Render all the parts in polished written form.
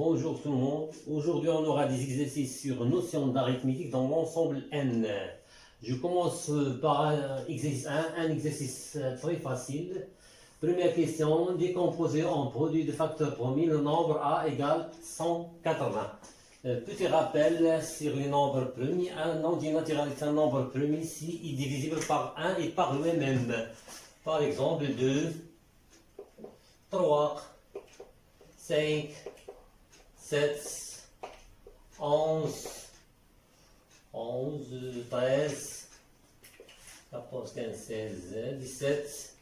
Bonjour tout le monde. Aujourd'hui, on aura des exercices sur notion d'arithmétique dans l'ensemble N. Je commence par un exercice très facile. Première question, décomposer en produit de facteurs promis le nombre A égale 180. Petit rappel sur les nombres premiers. Un nombre naturel est un nombre premier s'il est divisible par 1 et par lui-même. Par exemple, 2, 3, 5, 7, 11, 13, 14, 15, 16, 17,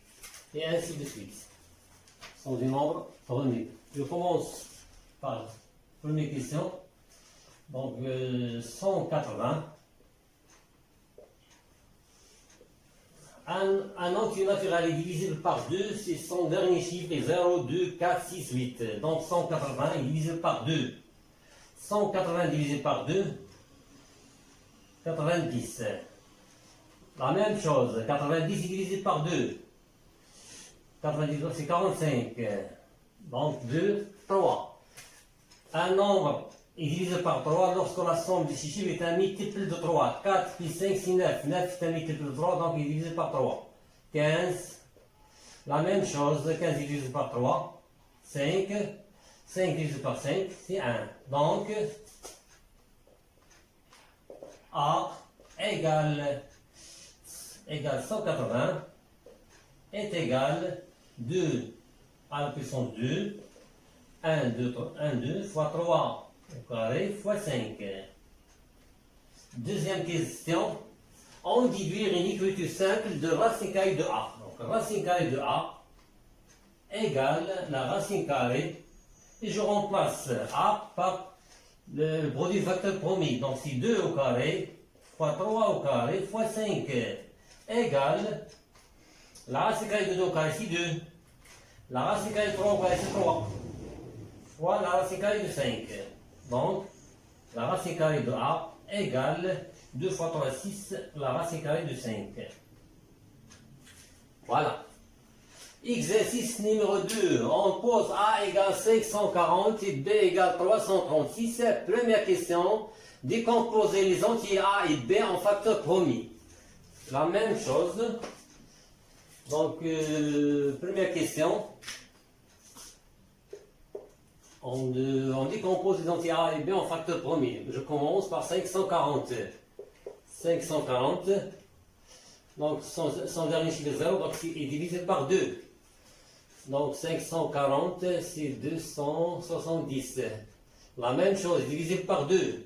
et ainsi de suite. Ce sont des nombres premiers. Je commence par la première question. Donc, 180. Un entier naturel est divisible par 2 si son dernier chiffre est 0, 2, 4, 6, 8. Donc 180 est divisible par 2. 180 divisé par 2, 90. La même chose, 90 est divisé par 2. 90 c'est 45. Donc 2, 3. Un nombre est divisé par 3 lorsque la somme de ces chiffres est un multiple de 3. 4 plus 5, c'est 9. 9 est un multiple de 3, donc il est divisé par 3. 15. La même chose, 15 est divisé par 3. 5. 5 divisé par 5, c'est 1. Donc, A égale 180 est égal 2 à la puissance 2. 1, 2 fois 3 au carré fois 5. Deuxième question. On déduire une écriture simple de racine carrée de A. Donc racine carrée de A égale la racine carrée. Et je remplace A par le produit facteur premier. Donc c'est 2 au carré fois 3 au carré fois 5 égale la racine carrée de 2 au carré, c'est 2. La racine carrée de 3 au carré, c'est 3. Fois la racine carrée de 5. Donc, la racine carrée de A égale 2 fois 3, 6, la racine carrée de 5. Voilà. Exercice numéro 2. On pose A égale 540 et B égale 336. Première question. Décomposer les entiers A et B en facteurs premiers. La même chose. Donc, première question. On décompose les entiers A et B en facteurs premiers. Je commence par 540. 540. Donc, son dernier chiffre est 0, donc il est divisé par 2. Donc, 540, c'est 270. La même chose, divisé par 2.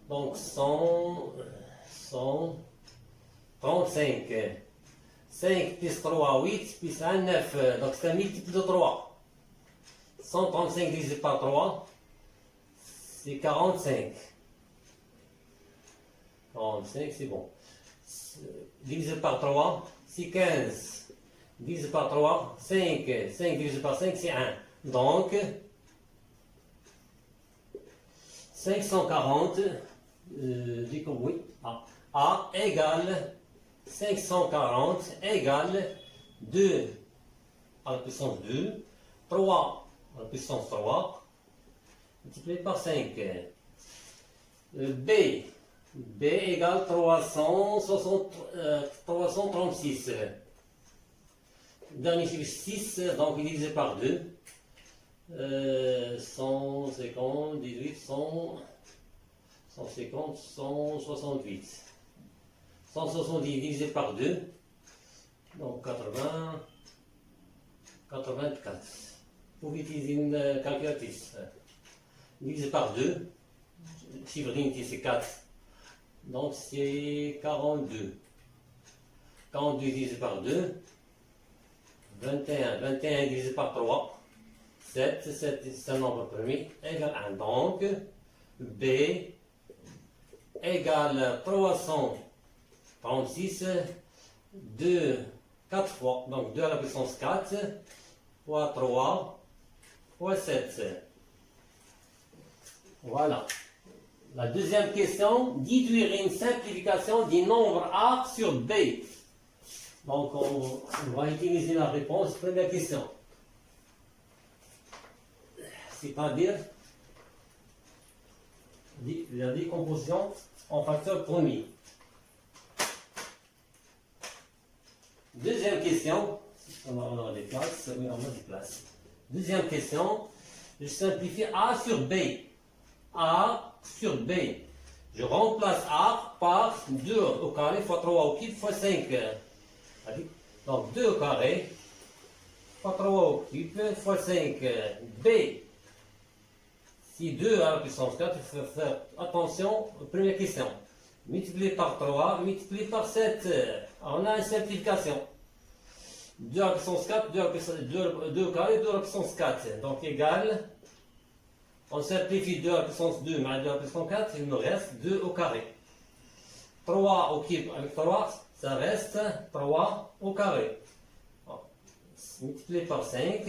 Donc, 135. 5 plus 3, 8, plus 1, 9. Donc, c'est un multiple de 3. 135 divisé par 3, c'est 45. 45, c'est bon. Divisé par 3, c'est 15. Divisé par 3, 5. 5 divisé par 5, c'est 1. Donc, 540, oui, A égale 540 égale 2 à la puissance 2, 3 à la puissance 3, multiplié par 5. B égale 336. Dernier chiffre 6, donc il est divisé par 2. 150, 18, 100, 150, 168. 170 divisé par 2, donc 80, 84. Vous pouvez utiliser une calculatrice. Divisé par 2, le chiffre d'unité c'est 4, donc c'est 42. 42 divisé par 2, 21. 21 divisé par 3, 7. 7 c'est un nombre premier, égale 1. Donc, B égale 336, 2, 4 fois, donc 2 à la puissance 4, fois 3, fois 7. Voilà. La deuxième question, déduire une simplification du nombre A sur B. Donc, on va utiliser la réponse. Première question. C'est-à-dire, la décomposition en facteurs premiers. Deuxième question, on aura des places, oui, on a des places. Deuxième question, je simplifie A sur B. A sur B. Je remplace A par 2 au carré fois 3 au cube fois 5. Donc 2 au carré fois 3 au cube fois 5. B. Si 2 à la puissance 4, il faut faire attention aux premières questions. Multiplié par 3, multiplié par 7. On a une simplification. 2 à la puissance 4, 2 au carré, 2 à la puissance 4. Donc égal, on simplifie 2 à la puissance 2 mais 2 à la puissance 4, il nous reste 2 au carré. 3 au cube avec 3, ça reste 3 au carré. Bon. Multiplié par 5,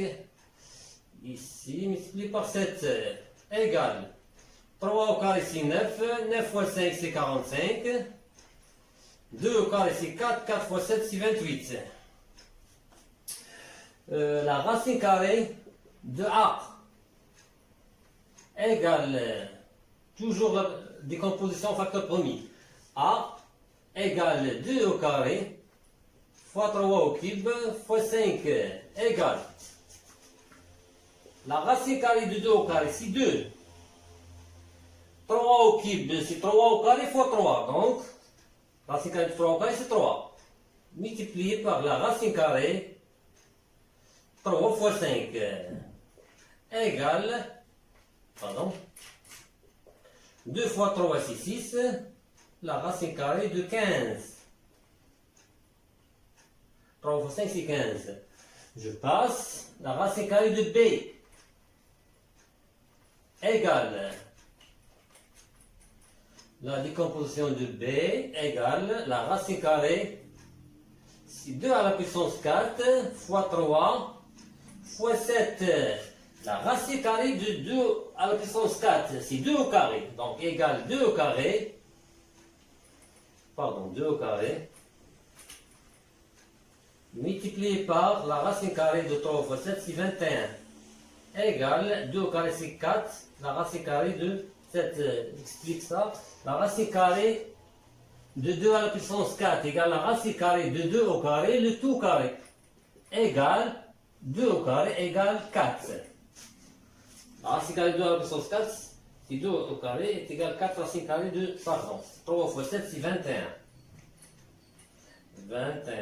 ici, multiplié par 7, égal. 3 au carré c'est 9, 9 fois 5 c'est 45, 2 au carré c'est 4, 4 fois 7 c'est 28. La racine carrée de A égale toujours la décomposition facteur premier. A égale 2 au carré fois 3 au cube fois 5 égale. La racine carrée de 2 au carré c'est 2. 3 au cube c'est 3 au carré fois 3. Donc, racine carrée de 3 au carré c'est 3. Multiplié par la racine carrée 3 fois 5 égale, pardon, 2 fois 3 c'est 6, la racine carrée de 15. 3 fois 5 c'est 15. Je passe la racine carrée de B égale la décomposition de B égale la racine carrée, c'est 2 à la puissance 4 fois 3 fois 7, la racine carrée de 2 à la puissance 4, c'est 2 au carré, donc égale 2 au carré, pardon, 2 au carré, multiplié par la racine carrée de 3 fois 7, c'est 21, égale 2 au carré, c'est 4, la racine carrée de 7, explique ça, la racine carrée de 2 à la puissance 4 égale la racine carrée de 2 au carré, le tout au carré, égale 2 au carré égale 4. La racine carrée de 2 à la puissance 4, c'est 2 au carré est égal à 4 racine carrée de, pardon, 3 fois 7 c'est 21. 21.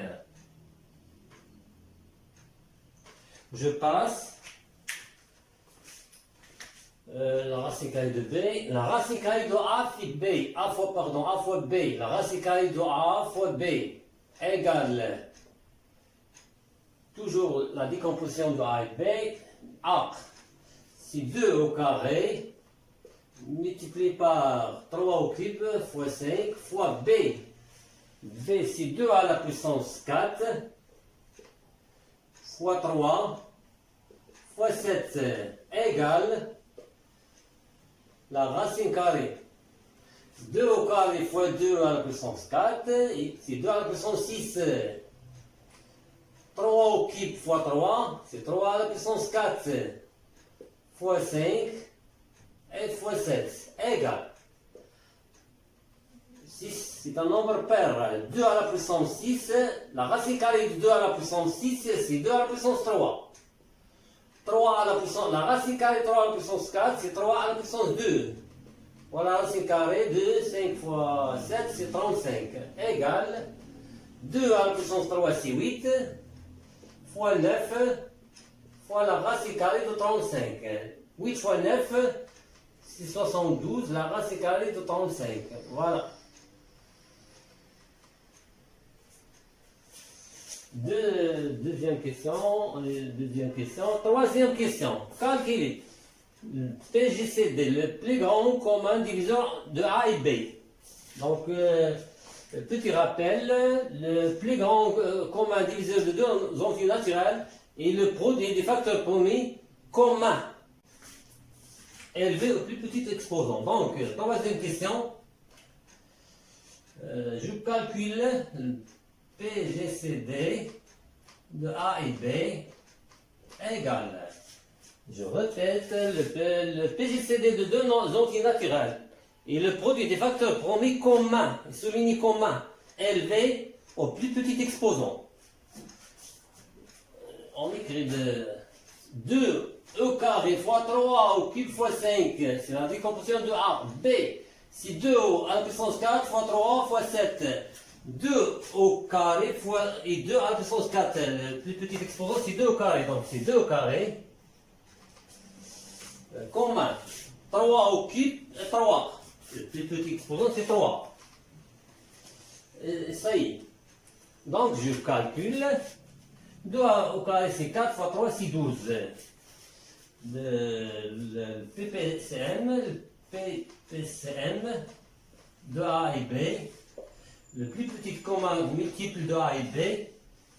Je passe la racine carrée de B, la racine carrée de A c'est B, A fois B, la racine carrée de A fois B égale toujours la décomposition de A et B, A, c'est 2 au carré, multiplié par 3 au cube, fois 5, fois B. B, c'est 2 à la puissance 4, fois 3, fois 7, égale la racine carrée. 2 au carré fois 2 à la puissance 4, c'est 2 à la puissance 6. 3 au cube fois 3, c'est 3 à la puissance 4, fois 5, et fois 7, égale. 6, c'est un nombre pair. 2 à la puissance 6, la racine carrée de 2 à la puissance 6, c'est 2 à la puissance 3. 3 à la puissance, la racine carrée de 3 à la puissance 4, c'est 3 à la puissance 2. Voilà la racine carrée de 5 fois 7, c'est 35, égale 2 à la puissance 3, c'est 8. Fois 9, fois la racine carrée de 35. 8 fois 9, c'est 72, la racine carrée de 35. Voilà. Deuxième question. Troisième question. Calculez le PGCD, le plus grand commun diviseur de A et B. Donc, petit rappel, le plus grand commun diviseur de deux entités naturelles est le produit des facteurs premiers communs élevé au plus petit exposant. Donc, troisième question, je calcule le PGCD de A et B égale, je répète, le PGCD de deux entités naturelles Et le produit des facteurs premiers communs, souligné commun, élevé au plus petit exposant. On écrit de 2 e carré fois 3 au cube fois 5, c'est la décomposition de A. B, c'est 2 à la puissance 4 fois 3 fois 7. 2 au carré fois, et 2 à la puissance 4, le plus petit exposant c'est 2 au carré, donc c'est 2 au carré. Commun, 3 au cube, 3. Le plus petit exposant c'est 3. Ça y est. Donc je calcule. 2 au carré c'est 4 fois 3 c'est 12. Le PPCM de A et B, le plus petit commun multiple de A et B,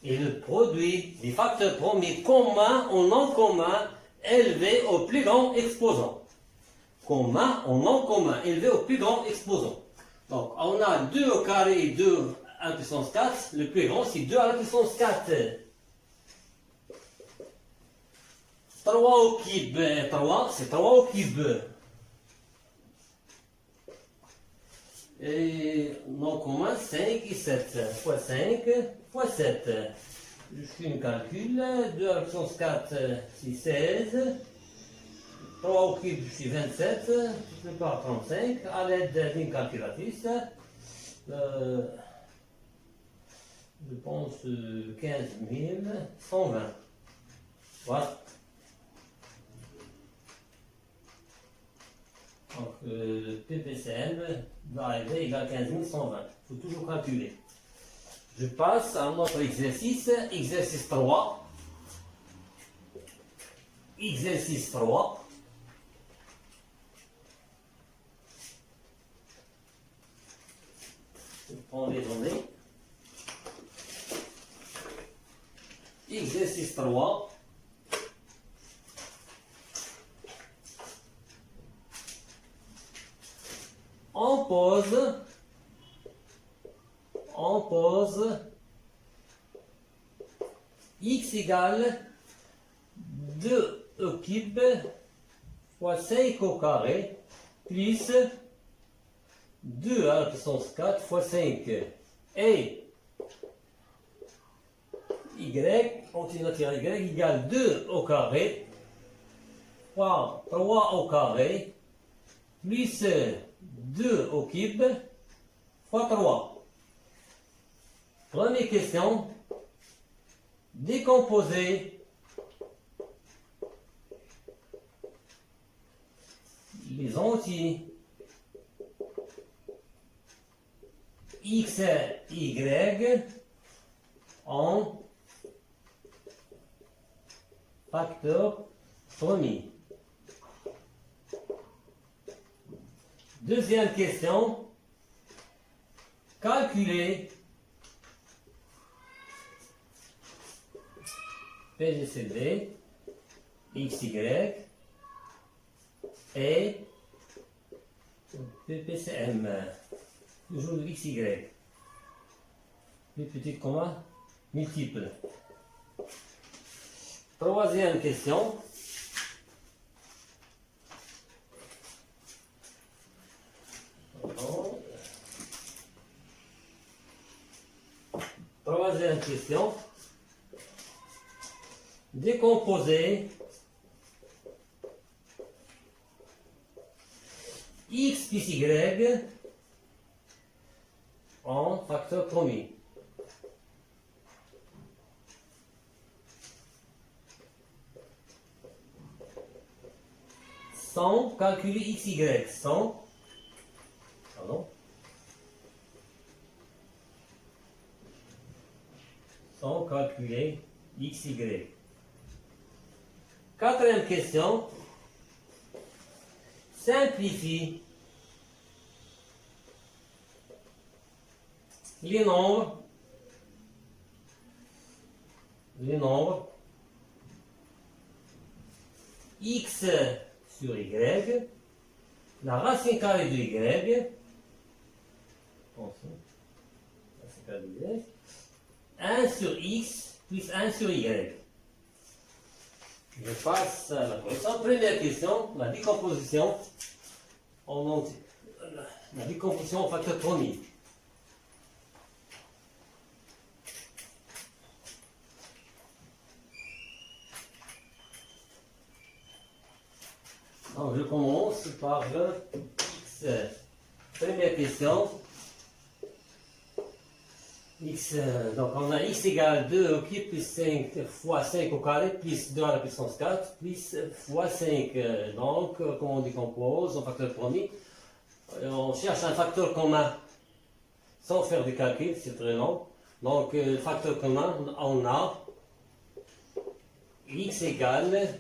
et le produit des facteurs premiers communs ou non communs élevé au plus grand exposant. Commun ou non commun élevé au plus grand exposant. Donc on a 2 au carré et 2 à la puissance 4, le plus grand c'est 2 à la puissance 4. 3 au cube, 3, c'est 3 au cube. Et non commun, 5 et 7. Fois 5, fois 7. Je fais un calcul. 2 à la puissance 4, c'est 16. 3 au cube, c'est 27. Je peux pas 35. À l'aide d'une calculatrice, je pense 15 120. Voilà. Donc, le PPCM va arriver égal 15 120. Il faut toujours calculer. Je passe à notre exercice. Exercice 3. Exercice 3. Je prends les données. Exercice 3. On pose x égale 2 au cube fois 5 au carré plus 2 à la puissance 4 fois 5 et y, continuateur y égale 2 au carré fois 3 au carré plus 2 au cube fois 3. Première question. Décomposer les entiers x et y en facteurs premiers. Deuxième question, calculer PGCD, XY et PPCM, toujours le XY, plus petit commun multiple. Troisième question. Troisième question. Décomposer x plus y en facteur premier. Sans calculer x, y, sans calculer x, y. Quatrième question. Simplifie les nombres x sur y, la racine carrée de y, 1 sur x plus 1 sur y. Je passe à la question. Première question, la décomposition en entier. la décomposition en facteur premier. Donc, je commence par X. Première question. X, donc on a X égale 2 au cube plus 5 fois 5 au carré plus 2 à la puissance 4 plus fois 5. Donc, comment on décompose en facteur premier? On cherche un facteur commun sans faire des calculs, c'est très long. Donc, facteur commun, on a X égale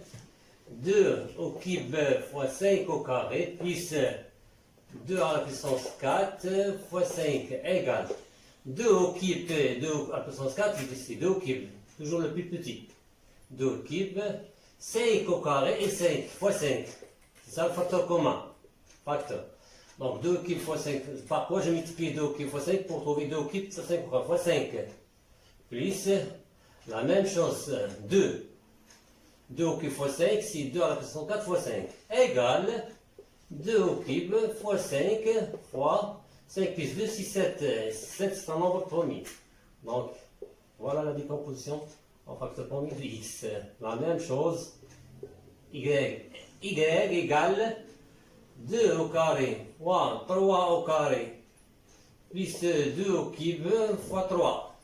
2 au cube fois 5 au carré plus 2 à la puissance 4 fois 5 égale 2 au cube, 2 à la puissance 4, ici 2 au cube, toujours le plus petit. 2 au cube, 5 au carré et 5 fois 5. C'est ça le facteur commun. Facteur. Donc 2 au cube fois 5. Par quoi je multiplie 2 au cube fois 5 pour trouver 2 au cube fois 5 fois 5. Plus la même chose, 2. 2 au cube fois 5, c'est 2 à la puissance 4 fois 5. Égale 2 au cube fois 5 fois 5 plus 2, 6, 7. 7, c'est un nombre premier. Donc, voilà la décomposition en facteur premier de x. La même chose, y. Y égale 2 au carré fois 3 au carré plus 2 au cube fois 3.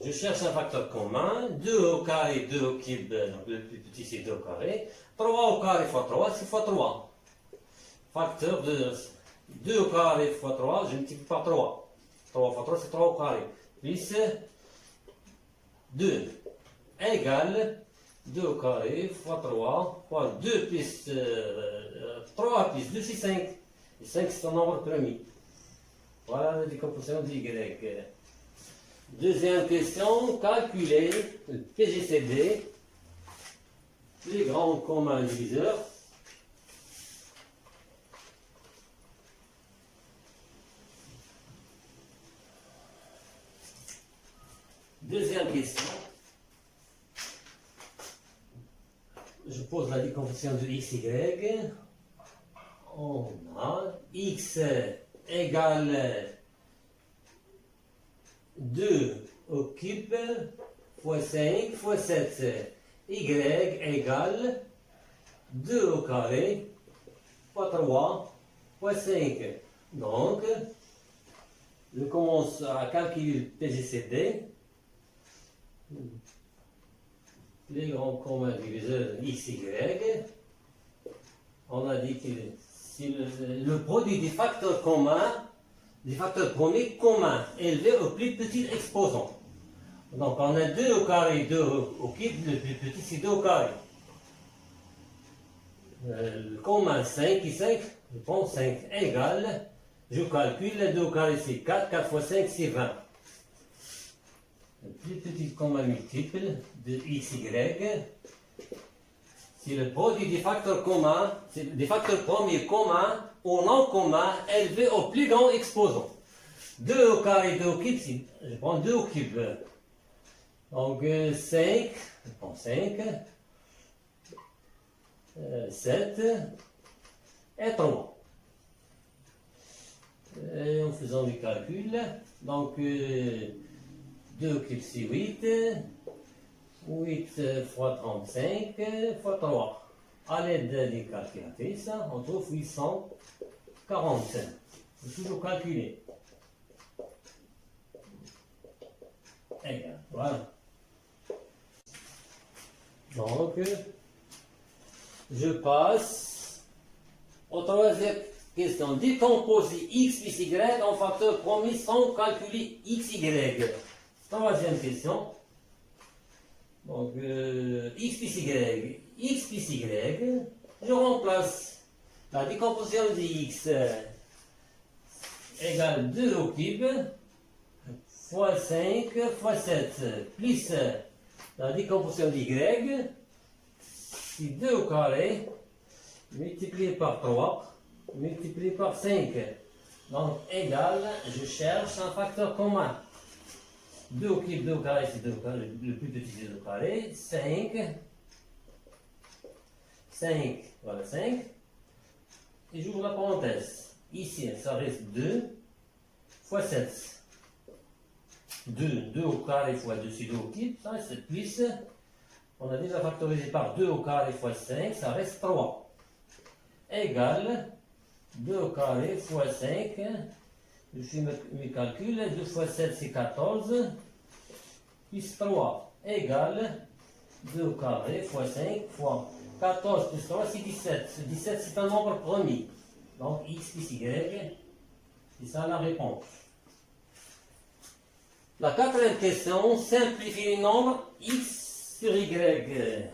Je cherche un facteur commun. 2 au carré, 2 au cube, donc le plus petit c'est 2 au carré. 3 au carré fois 3, c'est fois 3. Facteur de 2 au carré fois 3, je multiplie par 3. 3 fois 3, c'est 3 au carré. Plus 2 égale 2 au carré fois 3 fois 2 plus 3 plus 2, c'est 5. Et 5, c'est un nombre premier. Voilà la décomposition de y. Deuxième question, calculer le PGCD, plus grand commun diviseur. Deuxième question. Je pose la décomposition de x, y. On a x égale 2 au cube fois 5 fois 7. Y égale 2 au carré fois 3 fois 5. Donc, je commence à calculer le PGCD. Les grands communs diviseurs x, y. On a dit que si le produit des facteurs communs, des facteurs premiers communs élevés au plus petit exposant. Donc on a 2 au carré, 2 au cube, le plus petit c'est 2 au carré. Le commun 5 et 5, je prends 5 égale, je calcule, le 2 au carré c'est 4, 4 fois 5 c'est 20. Le plus petit commun multiple de x, y, c'est le produit des facteurs communs, c'est des facteurs premiers communs ou non communs élevés au plus grand exposant. 2 au carré, 2 au cube, je prends 2 au cube. Donc 5, je prends 5, 7 et 3. Et en faisant les calculs, donc 2 au cube c'est 8. 8 fois 35 fois 3. À l'aide des calculatrices, on trouve 845. Il faut toujours calculer. Et bien, voilà. Donc, je passe aux troisième question. Décomposer x plus y en facteur premier sans calculer x, y. Troisième question. Donc, x plus y, je remplace la décomposition de x égale 2 au cube fois 5 fois 7 plus la décomposition de y, c'est 2 au carré multiplié par 3 multiplié par 5. Donc, égal, je cherche un facteur commun. 2 au cube, 2 au carré, c'est 2 au carré, le plus petit c'est 2 au carré, 5, voilà 5, et j'ouvre la parenthèse, Ici, ça reste 2 fois 7. 2 au carré fois 2, c'est 2 au cube, ça reste plus. On a déjà factorisé par 2 au carré fois 5, ça reste 3. Égale 2 au carré fois 5. Je fais mes calculs. 2 fois 7, c'est 14. Plus 3 égale 2 au carré fois 5 fois 14 plus 3, c'est 17. Ce 17, c'est un nombre premier. Donc, x plus y, c'est ça la réponse. La quatrième question, simplifie les nombres x sur y.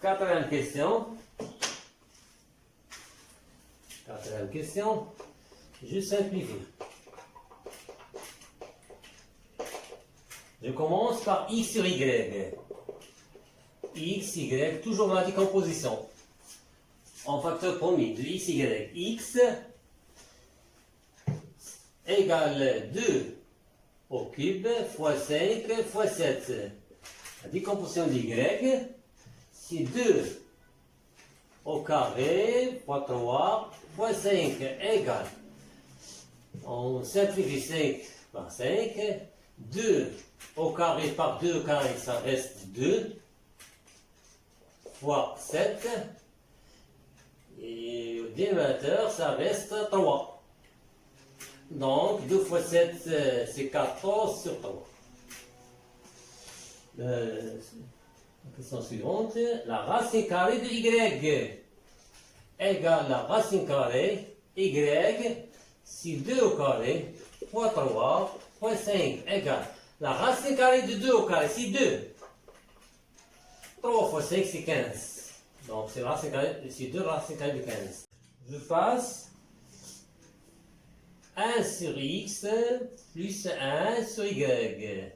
Quatrième question. Quatrième question. Je simplifie. Je commence par x sur y. X, y, toujours la décomposition. En facteur premier de x, y. X égale 2 au cube fois 5 fois 7. La décomposition de y, c'est 2 au carré fois 3 fois 5 égale. On simplifie 5 par 5. 2 au carré par 2 au carré, ça reste 2 fois 7. Et au dénominateur, ça reste 3. Donc, 2 fois 7, c'est 14 sur 3. La question suivante. La racine carrée de y égale la racine carrée y, si 2 au carré fois 3 fois 5 égale la racine carrée de 2 au carré, c'est 2. 3 fois 5, c'est 15. Donc, c'est 2 racines carrées de 15. Je passe 1 sur x plus 1 sur y.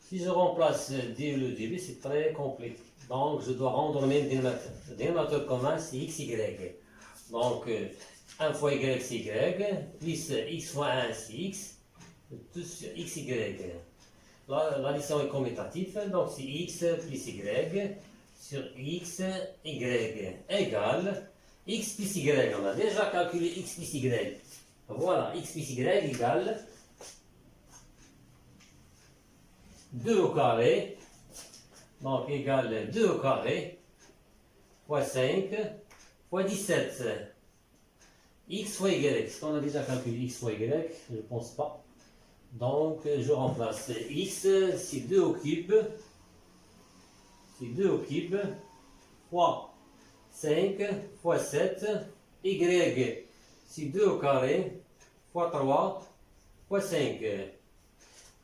Si je remplace dès le début, c'est très compliqué. Donc, je dois rendre le même dénominateur. Le dénominateur commun, c'est x, y. Donc, 1 fois y, c'est y, plus x fois 1, c'est x, tout sur x, y. L'addition est commutative, donc c'est x plus y sur x, y égale x plus y. On a déjà calculé x plus y. Voilà, x plus y égale 2 au carré, donc égale 2 au carré, fois 5, fois 17. X fois y, est-ce qu'on a déjà calculé x fois y? Je ne pense pas. Donc, je remplace x, c'est 2 au cube, fois 5, fois 7, y, c'est 2 au carré, fois 3, fois 5.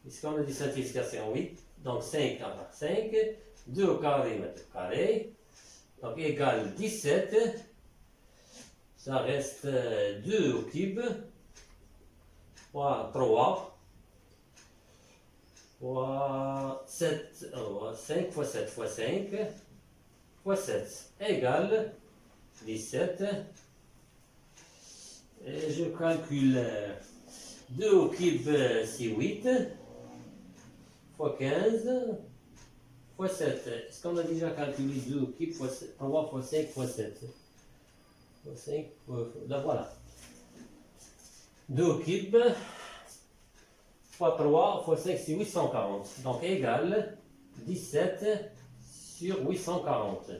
Est-ce qu'on a des simplifications? Oui. Donc 5 par 5, 2 au carré mètre carré, donc égale 17. Ça reste 2 au cube, fois 3, fois 7, 5 fois 7 fois 5, fois 7, égale 17. Et je calcule 2 au cube, c'est 8, fois 15, fois 7. Est-ce qu'on a déjà calculé 2 au cube, fois 3 fois 5 fois 7? Fois 5, là voilà. 2 au cube, fois 3, fois 5, c'est 840. Donc, égale 17 sur 840.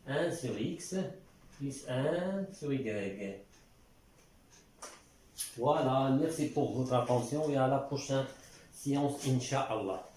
1 sur x, plus 1 sur y. Voilà, merci pour votre attention et à la prochaine séance, Inch'Allah.